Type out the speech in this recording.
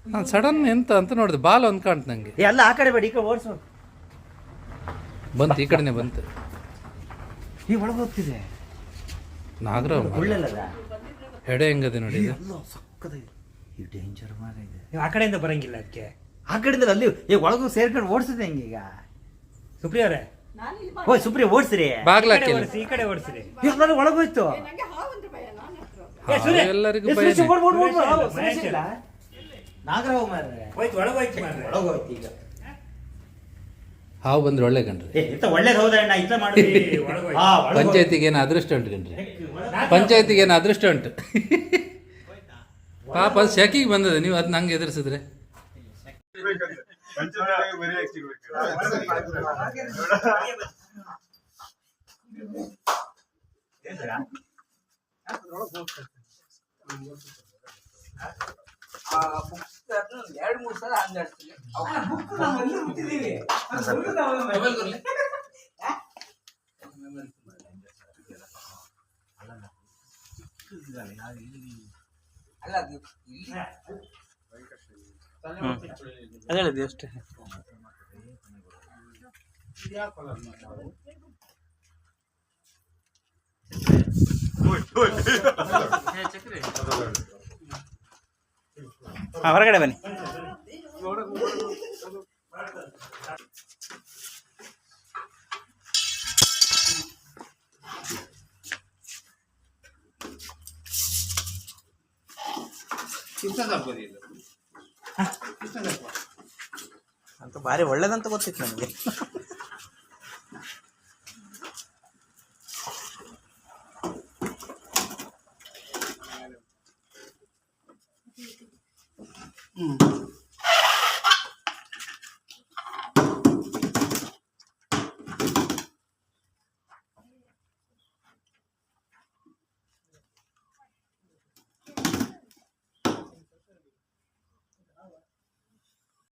ನಾನು ಸಡನ್ ಎಂತ ಅಂತ ನೋಡಿದೆ, ಬಾಲ್ ಒಂದು ಕಾಣ್ತು ನನಗೆ. ಎಲ್ಲ ಆ ಕಡೆ ಬೇಡ, ಈ ಕಡೆ ಓಡಿಸು. ಬಂತು, ಈ ಕಡೆನೇ ಬಂತು. ಈ ಒಳಗೆ ಹೋಗ್ತಿದೆ ನಾಗರಾವ್ ಒಳ್ಳೆಲ್ಲ ಹೆಡೆ ಹೆಂಗದೆ ನೋಡಿ ಇದು. ಈ ಡೇಂಜರ್ ಮಾರ ಇದೆ. ನೀವು ಆ ಕಡೆಯಿಂದ ಬರಂಗಿಲ್ಲ ಅದಕ್ಕೆ. ಆ ಕಡೆಯಿಂದ ಅಲ್ಲಿ ಒಳಗೂ ಸೇರ್ಕೊಂಡು ಓಡಿಸಿದೆ ಹೆಂಗೆ ಈಗ? ಸುಪ್ರಿಯ ಅವರೇ, ಓಯ್ ಸುಪ್ರಿಯ ಓಡಿಸ್ರಿ. ಬಾಗ್ಲಾಕಿ ಈ ಕಡೆ ಓಡಿಸ್ರಿ. ಎಲ್ಲರೂ ಒಳಗೋಯ್ತು. ಎಲ್ಲರಿಗೂ ನಾಗರಾವ್ ಮಾರ್ರೆ ಒಳಗೋಯ್ತು ಈಗ. ಹಾವು ಬಂದ್ರೆ ಒಳ್ಳೆ ಕಣ್ರಿ. ಒಳ್ಳೇದು ಹೌದಣ್ಣ, ಇತ್ತ ಮಾಡಿ. ಪಂಚಾಯತಿಗೆ ಏನು ಅದೃಷ್ಟ ಉಂಟು ಕಣ್ರಿ, ಪಂಚಾಯತಿಗೆ ಏನು ಅದೃಷ್ಟ ಉಂಟು. ಪಾಪ ಅದು ಶೆಕಿಗೆ ಬಂದದೆ, ನೀವು ಅದು ನಂಗೆ ಎದುರಿಸಿದ್ರೆ. ಅದೇ ಹೇಳಿದೆ ಅಷ್ಟೇ. ಹೊರಗಡೆ ಬನ್ನಿ. ಅಂತ ಭಾರಿ ಒಳ್ಳೇದಂತ ಗೊತ್ತಿತ್ತು ನನಗೆ.